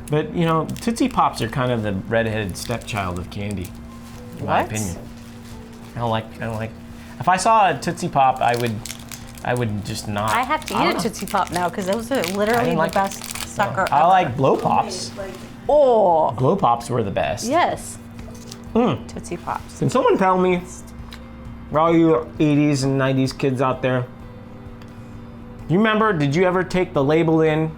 But, you know, Tootsie Pops are kind of the redheaded stepchild of candy, in my opinion. I don't like. If I saw a Tootsie Pop, I would just not. I have to eat a Tootsie Pop now because those are literally the best sucker ever. I like Blow Pops. Oh. Glow Pops were the best. Yes. Tootsie Pops. Can someone tell me, for all you 80s and 90s kids out there, you remember, did you ever take the label in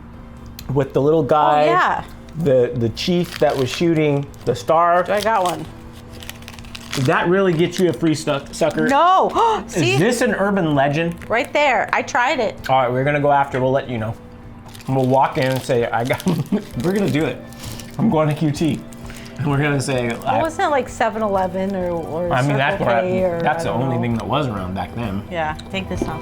with the little guy? Oh, yeah. The chief that was shooting the star? I got one. Did that really get you a free sucker? No. See? Is this an urban legend? Right there. I tried it. All right, we're gonna go after. We'll let you know. And we'll walk in and say, we're gonna do it. I'm going to QT. And we're gonna say. Wasn't it like 7-Eleven or I mean, Circle K or that's I the don't only know. thing that was around back then. Yeah, take this off.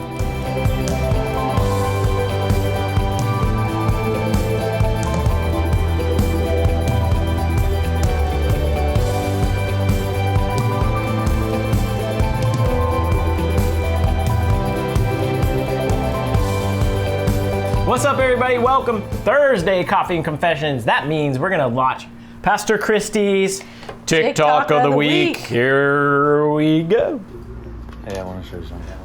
What's up, everybody? Welcome Thursday Coffee and Confessions. That means we're gonna watch Pastor Christi's TikTok of the week. Here we go. Hey, I want to show you something.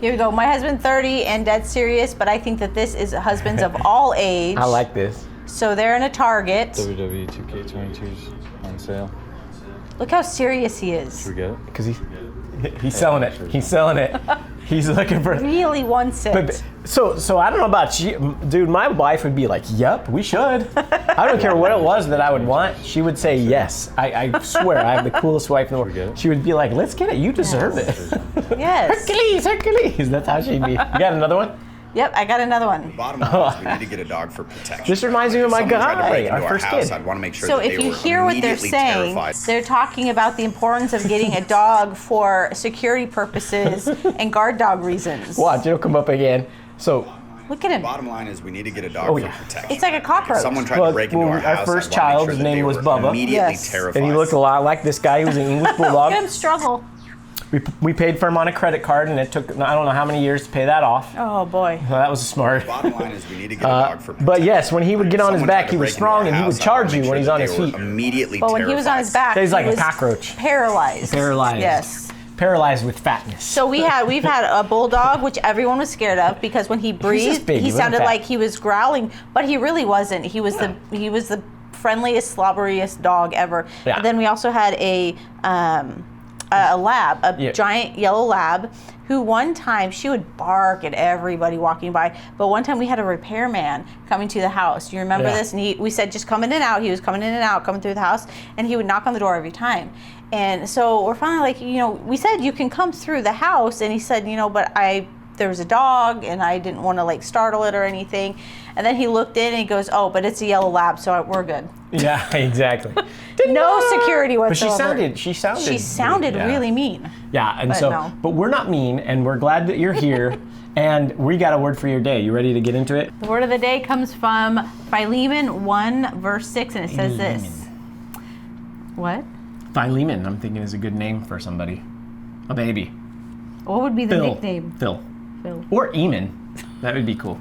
Here we go. My husband 30 and dead serious, but I think that this is husbands of all age. I like this. So they're in a Target. WWE 2K22's on sale. Look how serious he is. Should we get it? Because he's selling it. He's selling it. He's looking for. Really wants it. But so I don't know about you, dude. My wife would be like, "Yep, we should." I don't care what it was that I would want. She would say yes. I swear, I have the coolest wife in the world. She would be like, "Let's get it. You deserve it." Yes. Hercules. That's how she'd be. You got another one? Yep, I got another one. Bottom line is we need to get a dog for protection. This reminds me of my If someone tried to break guy, into our first house, kid. I'd want to make sure So that if they you were hear what they're immediately saying, terrified. they're talking about the importance of getting a dog for security purposes and guard dog reasons. Watch, it'll come up again. So. Look at him. Bottom line is we need to get a dog for protection. It's like a cockroach. If someone tried to break into our house, first I'd want to make child, sure his that name they was were Bubba. immediately Yes. terrified. And he looked a lot like this guy. He was an English bulldog. Look at him struggle. We paid for him on a credit card, and it took I don't know how many years to pay that off. Oh boy. So that was smart. Bottom line is we need to get a dog for protection. But yes, when he would get on his Someone back, tried he to was break into strong, our and he would house, I'd charge want to you make when sure he's that on they his were feet. Immediately But when he was on his back, He's like he a was cockroach. Paralyzed. Paralyzed. Yes. Paralyzed with fatness. So we've had a bulldog, which everyone was scared of because when he breathed, big, he he wasn't sounded fat. like he was growling, but he really wasn't. He was the friendliest, slobberiest dog ever. Yeah. And then we also had a lab, giant yellow lab, who one time she would bark at everybody walking by. But one time we had a repairman coming to the house. Do you remember this? And we said, just come in and out. He was coming in and out, coming through the house, and he would knock on the door every time. And so we're finally like, we said you can come through the house, and he said, but there was a dog, and I didn't want to like startle it or anything. And then he looked in and he goes, oh, but it's a yellow lab, so we're good. Yeah, exactly. No security whatsoever. But she sounded really mean. Yeah, and no. but we're not mean, and we're glad that you're here. And we got a word for your day. You ready to get into it? The word of the day comes from Philemon 1, verse 6, and it says this. What? Philemon, I'm thinking, is a good name for somebody. A baby. What would be the Phil. nickname? Phil. Phil. Or Eamon. That would be cool.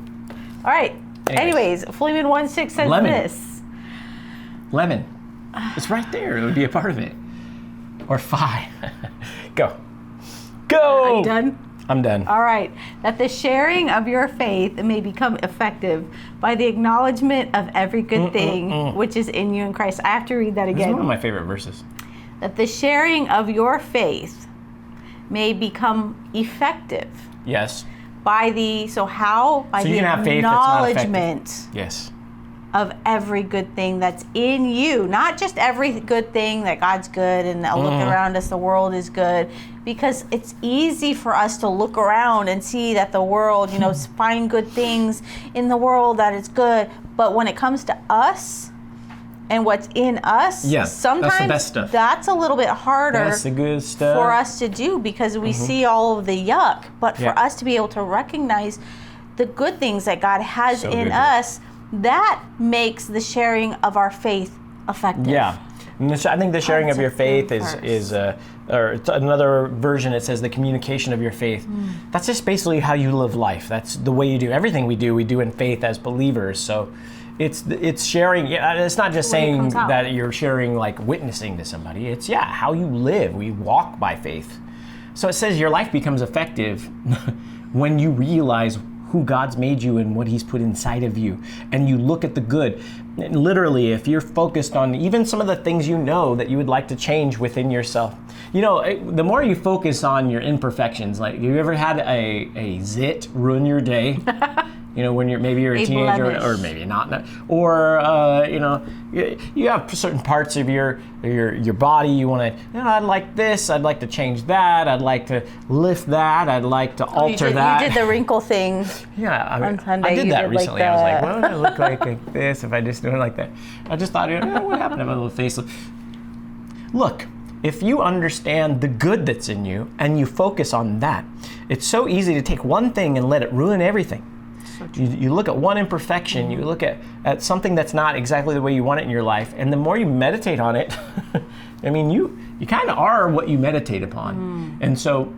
All right. Anyways, Philemon 1, 6 says Lemon. this. Lemon. It's right there. It would be a part of it. Or phi. Go. Are you done? I'm done. All right. That the sharing of your faith may become effective by the acknowledgement of every good thing which is in you in Christ. I have to read that This is again. one of my favorite verses. That the sharing of your faith may become effective Yes. by the, by you the can have faith that's not effective. acknowledgement Yes. of every good thing that's in you. Not just every good thing that God's good and look around us, the world is good. Because it's easy for us to look around and see that the world, find good things in the world that is good. But when it comes to us and what's in us, sometimes that's the best stuff. That's a little bit harder That's the good stuff. for us to do because we see all of the yuck. But for us to be able to recognize the good things that God has in us, that makes the sharing of our faith effective. Yeah. And I think the sharing of your faith is or it's another version, it says the communication of your faith. That's just basically how you live life. That's the way you do everything we do in faith as believers. So It's sharing. Yeah, it's not just When it saying comes out. that you're sharing like witnessing to somebody. It's how you live. We walk by faith. So it says your life becomes effective when you realize who God's made you and what He's put inside of you, and you look at the good. And literally, if you're focused on even some of the things you know that you would like to change within yourself, the more you focus on your imperfections, like, have you ever had a zit ruin your day? When you're a teenager, blemish. or maybe not, or you have certain parts of your body you want to. I'd like this. I'd like to change that. I'd like to lift that. I'd like to alter that. You did the wrinkle thing. Yeah, on Sunday. I did You that did recently. like I was like, what would I look like this if I just do it like that? I just thought, what happened to my little face? Look, if you understand the good that's in you and you focus on that, it's so easy to take one thing and let it ruin everything. You look at one imperfection, you look at something that's not exactly the way you want it in your life, and the more you meditate on it, you kind of are what you meditate upon. And so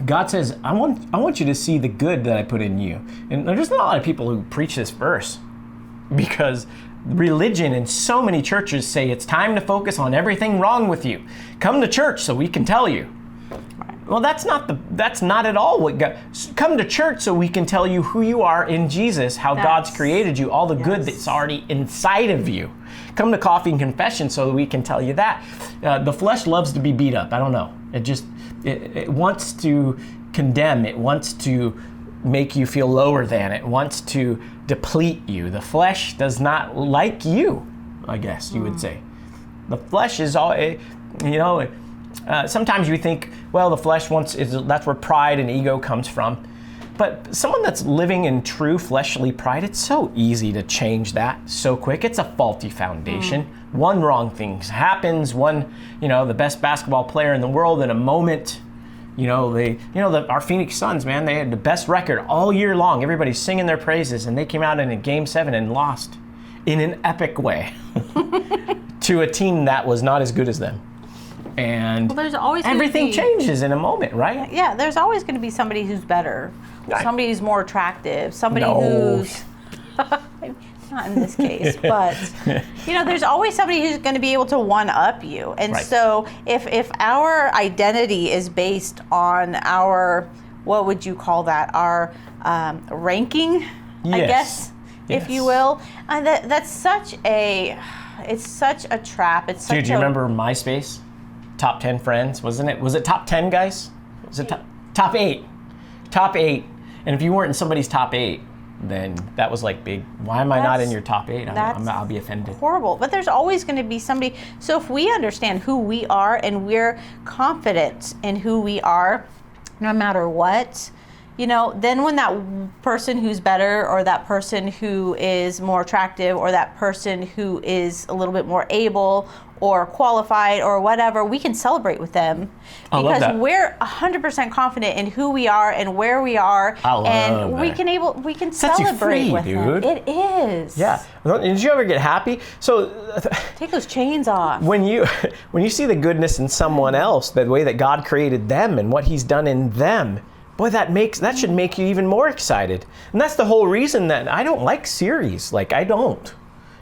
God says, I want you to see the good that I put in you. And there's not a lot of people who preach this verse, because religion and so many churches say it's time to focus on everything wrong with you. Come to church so we can tell you. Well, that's not at all what God. Come to church so we can tell you who you are in Jesus, how God's created you, all the good that's already inside of you. Come to coffee and confession so that we can tell you that. The flesh loves to be beat up. I don't know. It wants to condemn. It wants to make you feel lower than. It wants to deplete you. The flesh does not like you, I guess you would say. The flesh is all, sometimes you think, well, the flesh that's where pride and ego comes from. But someone that's living in true fleshly pride, it's so easy to change that so quick. It's a faulty foundation. One wrong thing happens. The best basketball player in the world in a moment, our Phoenix Suns, man, they had the best record all year long. Everybody's singing their praises, and they came out in a Game 7 and lost in an epic way to a team that was not as good as them. And there's always everything changes in a moment, right? Yeah, there's always going to be somebody who's better, somebody who's more attractive, somebody who's not in this case, but there's always somebody who's going to be able to one up you. And so if our identity is based on our, what would you call that? Our ranking, I guess, if you will. That's such a trap. It's such Dude, do you remember MySpace? Top 10 friends, wasn't it? Was it top 10, guys? Was it top 8? Top 8. And if you weren't in somebody's top 8, then that was like big. Why am I not in your top 8? I'll be offended. Horrible. But there's always going to be somebody. So if we understand who we are and we're confident in who we are, no matter what, then when that person who's better, or that person who is more attractive, or that person who is a little bit more able or qualified or whatever, we can celebrate with them because we're 100% confident in who we are and where we are, and we can celebrate with them. It is. Yeah. Did you ever get happy? So take those chains off. When you see the goodness in someone else, the way that God created them and what He's done in them, boy, that should make you even more excited. And that's the whole reason that I don't like series. I don't.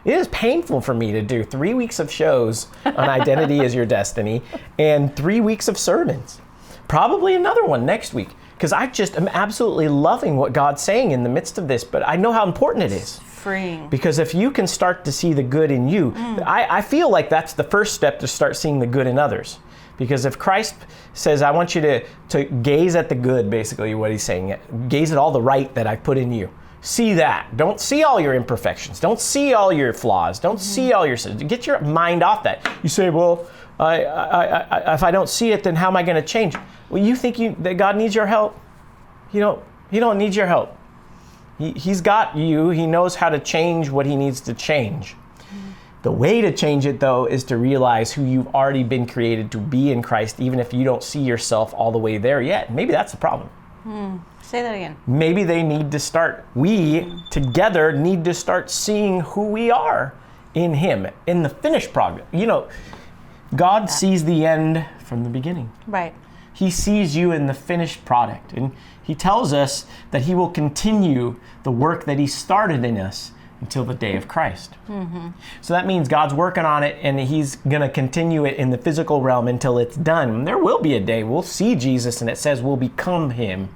It is painful for me to do 3 weeks of shows on Identity is Your Destiny and 3 weeks of sermons. Probably another one next week, because I just am absolutely loving what God's saying in the midst of this, but I know how important it is. Freeing. Because if you can start to see the good in you, I feel like that's the first step to start seeing the good in others. Because if Christ says, I want you to gaze at the good, basically what He's saying, gaze at all the right that I've put in you. See that. Don't see all your imperfections. Don't see all your flaws. Don't see all your sins. Get your mind off that. You say, well, if I don't see it, then how am I going to change? Well, you think that God needs your help? He don't need your help. He's got you. He knows how to change what He needs to change. The way to change it, though, is to realize who you've already been created to be in Christ, even if you don't see yourself all the way there yet. Maybe that's the problem. Say that again. Maybe they need to start, we together need to start seeing who we are in Him, in the finished product. God sees the end from the beginning. Right. He sees you in the finished product. And He tells us that He will continue the work that He started in us until the day of Christ. So that means God's working on it, and he's going to continue it in the physical realm until it's done. And there will be a day we'll see Jesus, and it says we'll become him,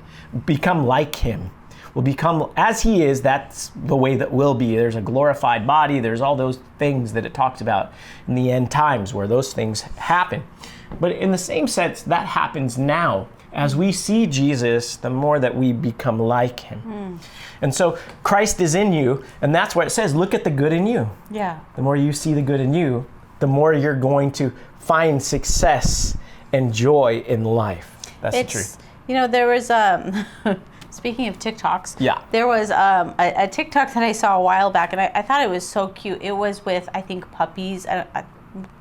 become like him. We'll become as he is. That's the way that we'll be. There's a glorified body. There's all those things that it talks about in the end times where those things happen. But in the same sense, that happens now. As we see Jesus, the more that we become like him. And so Christ is in you, and that's what it says, look at the good in you. Yeah. The more you see the good in you, the more you're going to find success and joy in life. That's the truth. You know, there was, speaking of TikToks, there was a TikTok that I saw a while back, and I thought it was so cute. It was with, I think, puppies.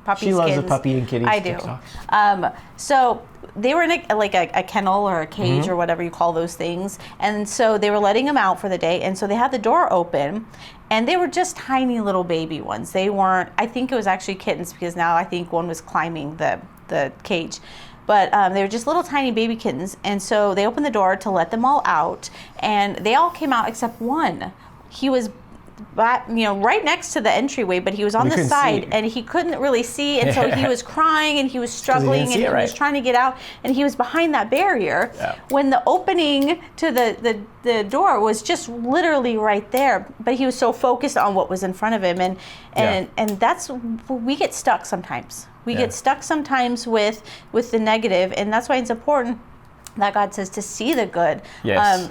Puppies, she loves kittens. the puppy and kitties I do. TikToks. So they were in a kennel or a cage or whatever you call those things. And so they were letting them out for the day. And so they had the door open, and they were just tiny little baby ones. They weren't, I think it was actually kittens, because now I think one was climbing the cage. But they were just little tiny baby kittens. And so they opened the door to let them all out. And they all came out except one. He was right next to the entryway, but he was on the side, and he couldn't really see, and so he was crying, and he was struggling, and he was trying to get out, and he was behind that barrier when the opening to the door was just literally right there, but he was so focused on what was in front of him, and that's, we get stuck sometimes. We get stuck sometimes with the negative, and that's why it's important that God says to see the good. Yes.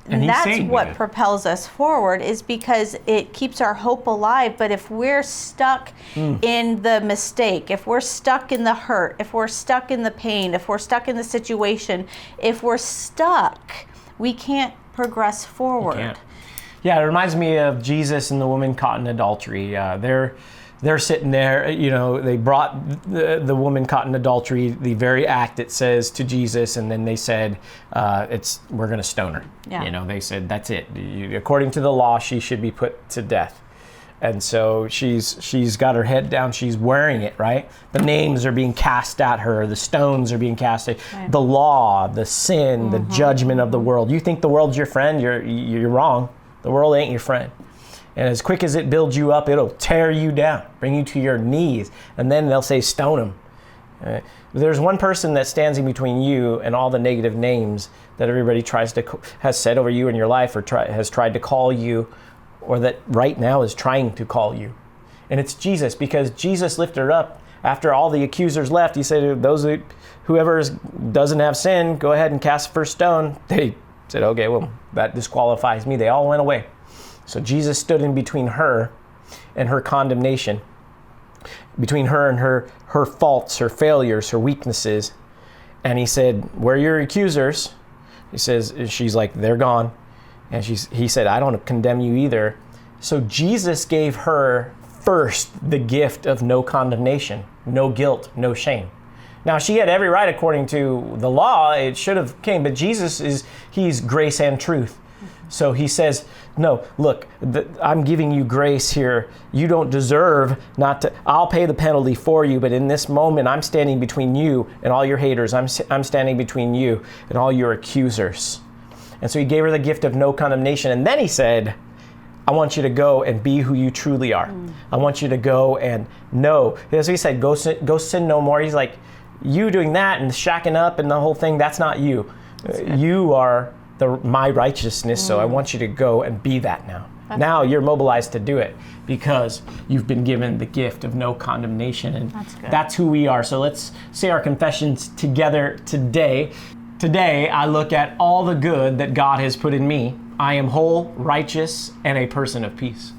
And that's what propels us forward, is because it keeps our hope alive. But if we're stuck in the mistake, if we're stuck in the hurt, if we're stuck in the pain, if we're stuck in the situation, if we're stuck, we can't progress forward. You can't. Yeah, it reminds me of Jesus and the woman caught in adultery. They're sitting there, they brought the woman caught in adultery, the very act it says, to Jesus, and then they said, we're going to stone her. Yeah. They said, that's it. According to the law, she should be put to death. And so she's got her head down, she's wearing it, right? The names are being cast at her, the stones are being cast at her. The law, the sin, the judgment of the world. You think the world's your friend, you're wrong. The world ain't your friend. And as quick as it builds you up, it'll tear you down, bring you to your knees, and then they'll say, stone him. There's one person that stands in between you and all the negative names that everybody has said over you in your life, or has tried to call you, or that right now is trying to call you. And it's Jesus, because Jesus lifted her up after all the accusers left. He said, whoever doesn't have sin, go ahead and cast the first stone. They said, okay, well, that disqualifies me. They all went away. So Jesus stood in between her and her condemnation, between her and her faults, her failures, her weaknesses. And he said, where are your accusers? He says, she's like, they're gone. And he said, I don't condemn you either. So Jesus gave her first the gift of no condemnation, no guilt, no shame. Now, she had every right according to the law. It should have came, but Jesus he's grace and truth. So he says, no, look, I'm giving you grace here. You don't deserve not to. I'll pay the penalty for you, but in this moment, I'm standing between you and all your haters. I'm standing between you and all your accusers. And so he gave her the gift of no condemnation. And then he said, I want you to go and be who you truly are. I want you to go and know. As he said, go sin no more. He's like, you doing that and shacking up and the whole thing, that's not you. You are my righteousness, so I want you to go and be that now. Now you're mobilized to do it because you've been given the gift of no condemnation, and that's who we are. So let's say our confessions together today. Today, I look at all the good that God has put in me. I am whole, righteous, and a person of peace.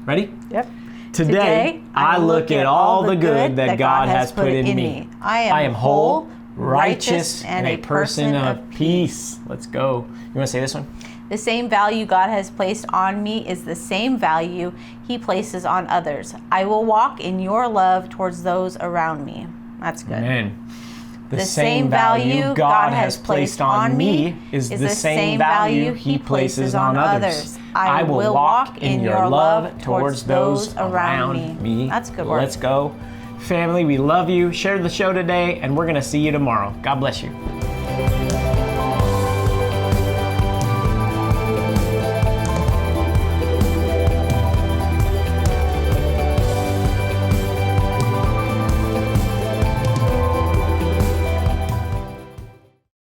Ready? Yep. Today, I look at all the good that God has put in me. I am whole, righteous, and a person of peace. Let's go. You want to say this one? The same value God has placed on me is the same value He places on others. I will walk in your love towards those around me. That's good. Amen. The same value God has placed on me is the same value He places on others. I will walk in your love towards those around me. That's good work. Let's go. Family, we love you. Share the show today, and we're going to see you tomorrow. God bless you.